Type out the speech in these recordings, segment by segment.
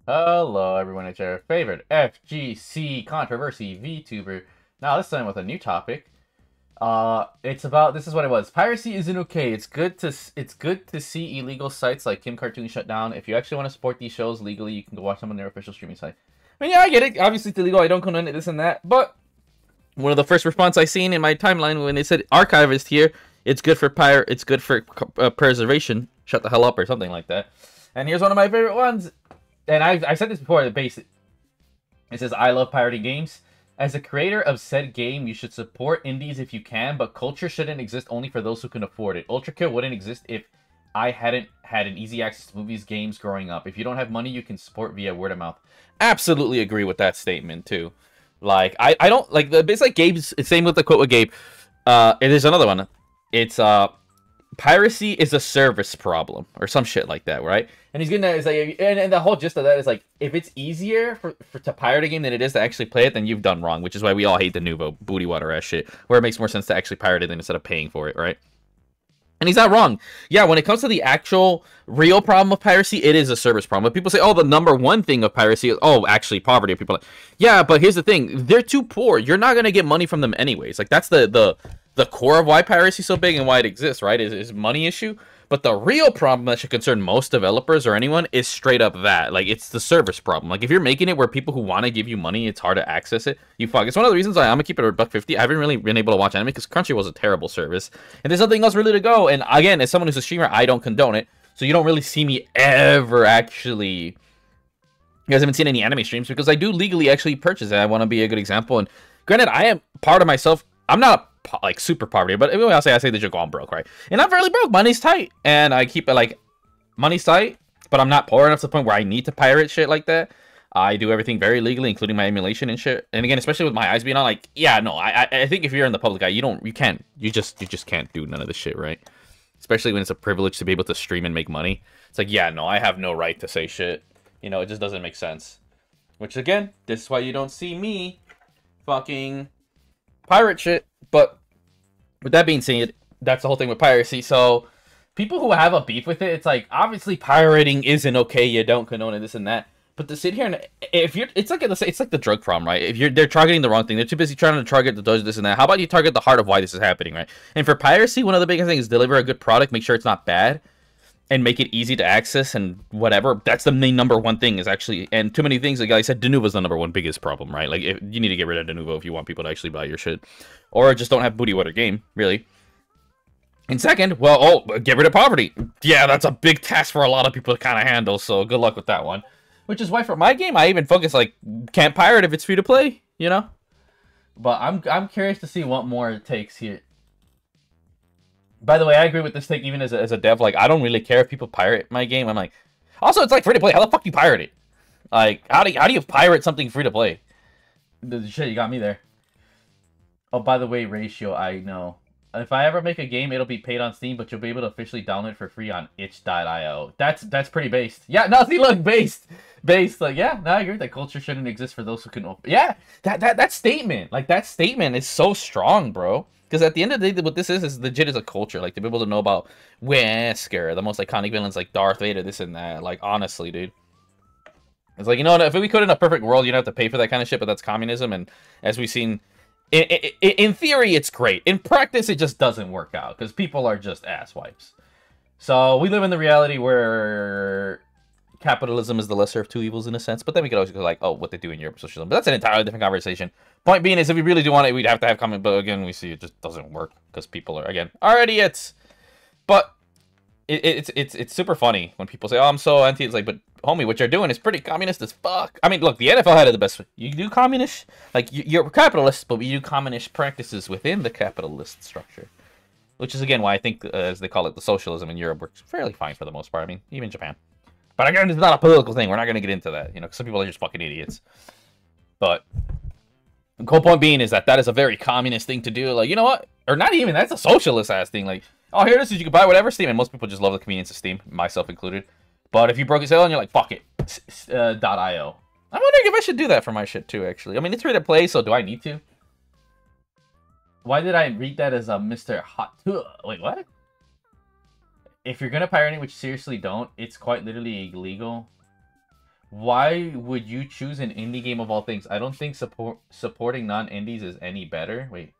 Hello everyone, it's your favorite FGC controversy VTuber. Now this time with a new topic. This is what it was. Piracy isn't okay. It's good to see illegal sites like Kim Cartoon shut down. If you actually want to support these shows legally, you can go watch them on their official streaming site. I mean, yeah, I get it. Obviously it's illegal. I don't condone it, this and that. But one of the first response I seen in my timeline when they said archivist here, it's good for preservation. Shut the hell up or something like that. And here's one of my favorite ones. And I've said this before, the basic. It says, I love pirating games. As a creator of said game, you should support indies if you can, but culture shouldn't exist only for those who can afford it. Ultra Kill wouldn't exist if I hadn't had an easy access to movies, games growing up. If you don't have money, you can support via word of mouth. Absolutely agree with that statement, too. Like, I don't, like, it's like Gabe's, same with the quote with Gabe. It is another one. It's, piracy is a service problem or some shit like that, right? And he's getting that is like, and the whole gist of that is like, if it's easier to pirate a game than it is to actually play it, then you've done wrong, which is why we all hate the Nuvo booty water ass shit, where it makes more sense to actually pirate it than instead of paying for it, right? And he's not wrong. Yeah, when it comes to the actual real problem of piracy, it is a service problem. But people say, oh, the number one thing of piracy is, oh, actually poverty. People are like, yeah, but here's the thing. They're too poor. You're not going to get money from them anyways. Like, that's the core of why piracy is so big and why it exists, right? Is money issue. But the real problem that should concern most developers or anyone is straight up that. Like, it's the service problem. Like, if you're making it where people who want to give you money, it's hard to access it, you fuck. It's one of the reasons why I'm going to keep it at $1.50. I haven't really been able to watch anime because Crunchyroll was a terrible service. And there's nothing else really to go. And again, as someone who's a streamer, I don't condone it. So you don't really see me ever actually... You guys haven't seen any anime streams because I do legally actually purchase it. I want to be a good example. And granted, I am part of myself. I'm not like super poverty, but I say that you're going broke, right? And I'm fairly broke. Money's tight, and I keep it like money's tight, but I'm not poor enough to the point where I need to pirate shit like that. I do everything very legally, including my emulation and shit. And again, especially with my eyes being on, like, yeah, no, I think if you're in the public eye, you just can't do none of this shit, right? Especially when it's a privilege to be able to stream and make money. It's like, yeah, no, I have no right to say shit. You know, it just doesn't make sense. Which again, this is why you don't see me fucking pirate shit. But with that being said, that's the whole thing with piracy. So people who have a beef with it, it's like, obviously pirating isn't okay. You don't condone it, this and that. But to sit here and if you're, it's like the drug problem, right? They're targeting the wrong thing. They're too busy trying to target the does this and that. How about you target the heart of why this is happening, right? And for piracy, one of the biggest things is deliver a good product, make sure it's not bad, and make it easy to access and whatever. That's the main number one thing is actually, and too many things. Like I said, Denuvo's the number one biggest problem, right? Like you need to get rid of Denuvo if you want people to actually buy your shit, or just don't have booty water game, really. And second, well, get rid of poverty. Yeah, that's a big task for a lot of people to kind of handle. So good luck with that one. Which is why for my game, I even focus like can't pirate if it's free to play, you know. But I'm curious to see what more it takes here. By the way, I agree with this take even as a dev. Like, I don't really care if people pirate my game. I'm like, also, it's like free to play. How the fuck do you pirate it? Like, how do you pirate something free to play? Shit, you got me there. Oh, by the way, Ratio, I know. If I ever make a game, it'll be paid on Steam, but you'll be able to officially download it for free on itch.io. That's pretty based. Yeah, no, see, look, based. Like, yeah, no, I agree that culture shouldn't exist for those who can open. Yeah, that statement, like, that statement is so strong, bro. Because at the end of the day, what this is legit as a culture. Like, to be able to know about Wesker, the most iconic villains like Darth Vader, this and that. Like, honestly, dude. It's like, you know what, if we could in a perfect world, you don't have to pay for that kind of shit, but that's communism, and as we've seen... In theory, it's great. In practice, it just doesn't work out because people are just asswipes. So we live in the reality where capitalism is the lesser of two evils in a sense. But then we could always go like, oh, what they do in Europe, socialism. But that's an entirely different conversation. Point being is, if we really do want it, we'd have to have comment. But again, we see it just doesn't work because people are idiots. But it's super funny when people say, oh, I'm so anti. It's like, but homie, what you're doing is pretty communist as fuck. I mean, look, the NFL had it the best. You do communist, like you're capitalist, but you do communist practices within the capitalist structure, which is again why I think, as they call it, the socialism in Europe works fairly fine for the most part. I mean, even Japan. But again, it's not a political thing. We're not going to get into that, you know, 'cause some people are just fucking idiots. But the whole point being is that is a very communist thing to do. Like, you know what? Or not even, that's a socialist ass thing. Like, oh, here it is, you can buy whatever Steam. And most people just love the convenience of Steam, myself included. But if you broke a sale and you're like, fuck it, .io. I'm wondering if I should do that for my shit too, actually. I mean, it's free to play, so do I need to? Why did I read that as a Mr. Hot... Wait, what? If you're gonna pirate it, which seriously don't, it's quite literally illegal. Why would you choose an indie game of all things? I don't think supporting non-indies is any better. Wait.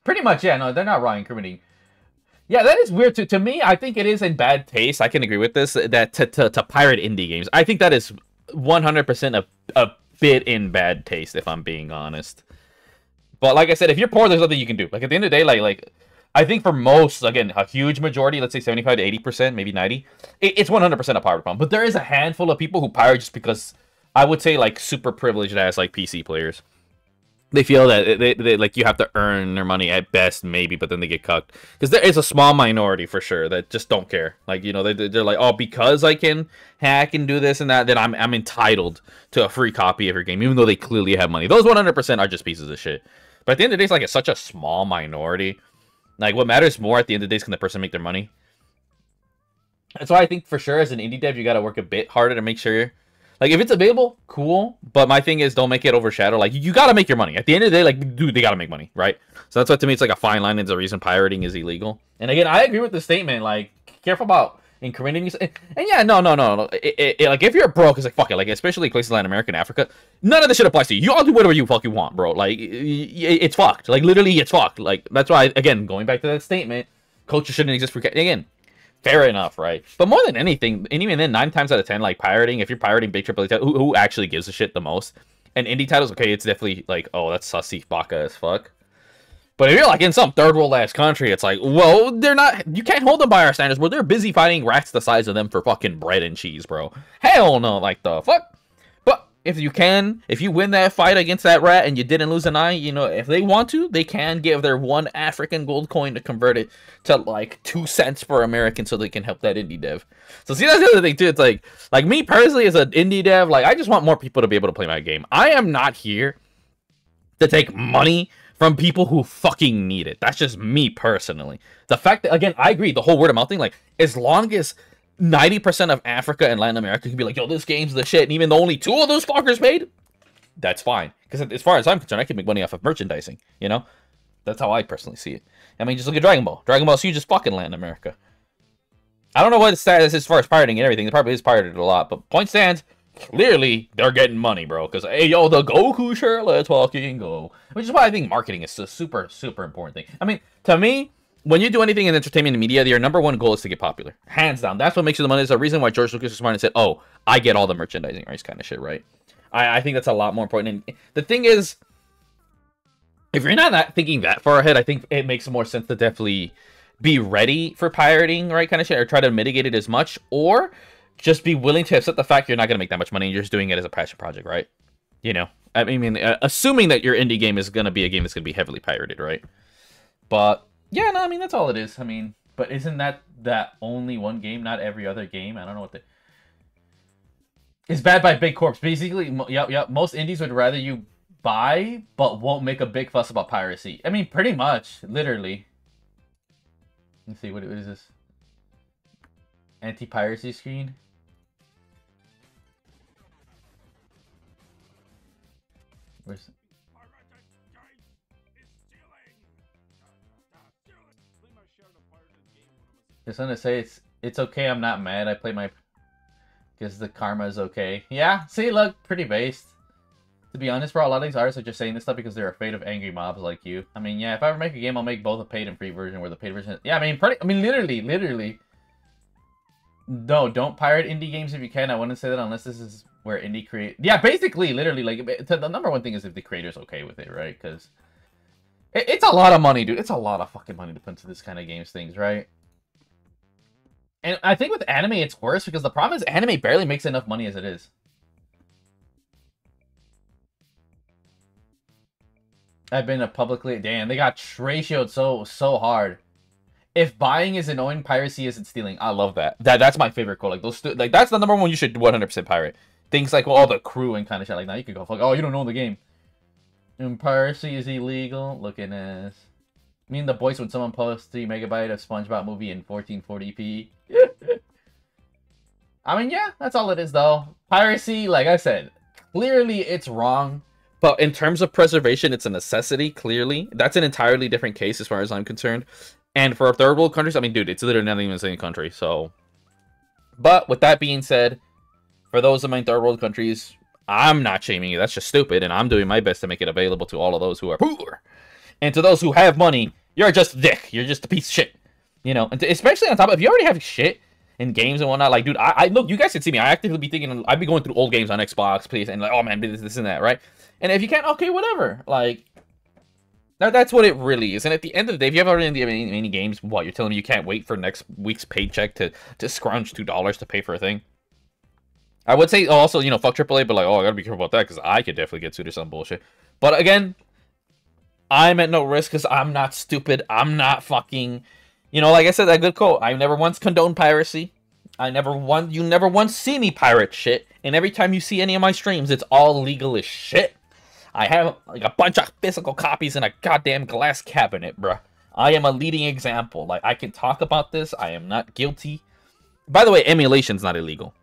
Pretty much, yeah. No, they're not wrong incriminating. Yeah, that is weird too. To me, I think it is in bad taste. I can agree with this. That to pirate indie games, I think that is 100% a bit in bad taste, if I'm being honest. But like I said, if you're poor, there's nothing you can do. Like at the end of the day, like I think for most, again, a huge majority, let's say 75 to 80%, maybe 90, it's 100% a pirate problem. But there is a handful of people who pirate just because I would say like super privileged as like PC players. They feel that they like you have to earn their money at best, maybe, but then they get cucked. Because there is a small minority for sure that just don't care. Like, you know, they're like, oh, because I can hack and do this and that, then I'm entitled to a free copy of your game, even though they clearly have money. Those 100% are just pieces of shit. But at the end of the day, it's like it's such a small minority. Like, what matters more at the end of the day is can the person make their money. That's why I think for sure as an indie dev, you got to work a bit harder to make sure. Like, if it's available, cool. But my thing is, don't make it overshadow. Like, you got to make your money. At the end of the day, like, dude, they got to make mony, right? So that's why, to me, it's like a fine line. It's the reason pirating is illegal. And again, I agree with the statement. Like, careful about incriminating. And yeah, no. Like, if you're broke, it's like, fuck it. Like, especially places like Latin America and Africa, none of this shit applies to you. You all do whatever you fucking want, bro. Like, it's fucked. Like, literally, it's fucked. Like, that's why, again, going back to that statement, culture shouldn't exist for... Again, fair enough, right? But more than anything, and even then, 9 times out of 10, like pirating, if you're pirating big AAA titles, who actually gives a shit the most? And indie titles, okay, it's definitely like, oh, that's sussy baka as fuck. But if you're like in some third world ass country, it's like, well, they're not. You can't hold them by our standards, bro. They're busy fighting rats the size of them for fucking bread and cheese, bro. Hell no, like the fuck. If you can, if you win that fight against that rat and you didn't lose an eye, you know, if they want to, they can give their 1 African gold coin to convert it to like 2 cents per American so they can help that indie dev. So see, that's the other thing too. It's like me personally as an indie dev, like I just want more people to be able to play my game. I am not here to take money from people who fucking need it. That's just me personally. The fact that, again, I agree, the whole word of mouth thing, like as long as 90% of Africa and Latin America can be like, yo, this game's the shit, and even though only 2 of those fuckers made, that's fine. Because as far as I'm concerned, I can make money off of merchandising, you know? That's how I personally see it. I mean, just look at Dragon Ball. Dragon Ball's huge as fucking Latin America. I don't know what the status is as far as pirating and everything. It probably is pirated a lot, but point stands, clearly they're getting money, bro. Because, hey, yo, the Goku shirt, let's fucking go. Which is why I think marketing is a super, super important thing. I mean, to me, when you do anything in entertainment and media, your #1 goal is to get popular. Hands down. That's what makes you the money. There's a reason why George Lucas was smart and said, oh, I get all the merchandising rights kind of shit, right? I think that's a lot more important. And the thing is, if you're not thinking that far ahead, I think it makes more sense to definitely be ready for pirating, right, kind of shit, or try to mitigate it as much, or just be willing to accept the fact you're not going to make that much money and you're just doing it as a passion project, right? You know, I mean, assuming that your indie game is going to be a game that's going to be heavily pirated, right? But yeah, no, I mean, that's all it is. I mean, but isn't that only one game, not every other game? I don't know what the... It's bad by big corps. Basically, yep, most indies would rather you buy, but won't make a big fuss about piracy. I mean, pretty much, literally. Let's see, what is this? Anti-piracy screen? Where's... Just want to say it's okay. I'm not mad. I play my... Because the karma is okay. Yeah, see, look, pretty based. To be honest, bro, a lot of these artists are just saying this stuff because they're afraid of angry mobs like you. I mean, yeah, if I ever make a game, I'll make both a paid and free version where the paid version... Yeah, I mean, literally. No, don't pirate indie games if you can. I wouldn't say that unless this is where indie create... Yeah, basically, literally, like, the #1 thing is if the creator's okay with it, right? Because it's a lot of money, dude. It's a lot of fucking money to put into this kind of games things, right? And I think with anime, it's worse because the problem is anime barely makes enough money as it is. I've been a publicly... Damn, they got ratioed so hard. If buying is annoying, piracy isn't stealing. I love that. That's my favorite quote. Like, those like that's the #1 you should 100% pirate. Things like, well, all the crew and kind of shit like that. You could go, fuck, oh, you don't know the game. And piracy is illegal. Looking at... Me and the boys when someone posts 3 megabyte of SpongeBob movie in 1440p. I mean, yeah, that's all it is, though. Piracy, like I said, clearly it's wrong. But in terms of preservation, it's a necessity, clearly. That's an entirely different case as far as I'm concerned. And for third world countries, I mean, dude, it's literally not even the same country, so... But with that being said, for those of my third world countries, I'm not shaming you. That's just stupid, and I'm doing my best to make it available to all of those who are poor. And to those who have money, you're just a dick. You're just a piece of shit. You know, and especially on top of, if you already have shit in games and whatnot, like, dude, I look, you guys can see me. I actively be thinking, I'd be going through old games on Xbox, please, and like, oh man, this and that, right? And if you can't, okay, whatever. Like, that's what it really is. And at the end of the day, if you have already any games, what, you're telling me you can't wait for next week's paycheck to scrounge $2 to pay for a thing? I would say also, you know, fuck AAA, but like, oh, I gotta be careful about that, because I could definitely get sued or some bullshit. But again, I'm at no risk, because I'm not stupid. I'm not fucking... You know, like I said, that good quote, I've never once condoned piracy. You never once see me pirate shit. And every time you see any of my streams, it's all legal as shit. I have like a bunch of physical copies in a goddamn glass cabinet, bruh. I am a leading example. Like, I can talk about this. I am not guilty. By the way, emulation's not illegal.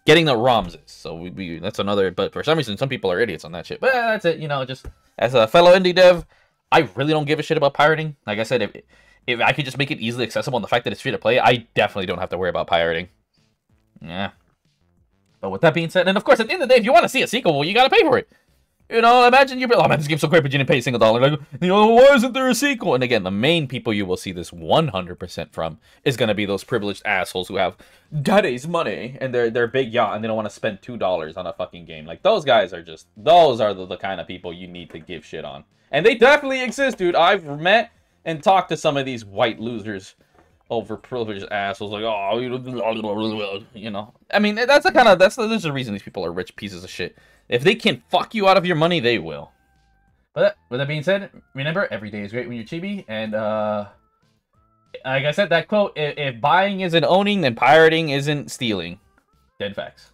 Getting the ROMs is. So that's another, but for some reason, some people are idiots on that shit. But that's it, you know, just as a fellow indie dev, I really don't give a shit about pirating. Like I said, if I could just make it easily accessible and the fact that it's free to play, I definitely don't have to worry about pirating. Yeah. But with that being said, and of course, at the end of the day, if you want to see a sequel, well, you gotta pay for it. You know, imagine you're, oh man, this game's so great, but you didn't pay a single dollar. Like, you know, why isn't there a sequel? And again, the main people you will see this 100% from is gonna be those privileged assholes who have daddy's money and their big yacht and they don't want to spend $2 on a fucking game. Like, those guys are just, those are the kind of people you need to give shit on. And they definitely exist, dude. I've met and talk to some of these white losers over privileged assholes, like, oh, you know. I mean, that's the kind of, there's the reason these people are rich pieces of shit. If they can fuck you out of your money, they will. But with that being said, remember, every day is great when you're chibi, and like I said, that quote, if buying isn't owning, then pirating isn't stealing. Dead facts.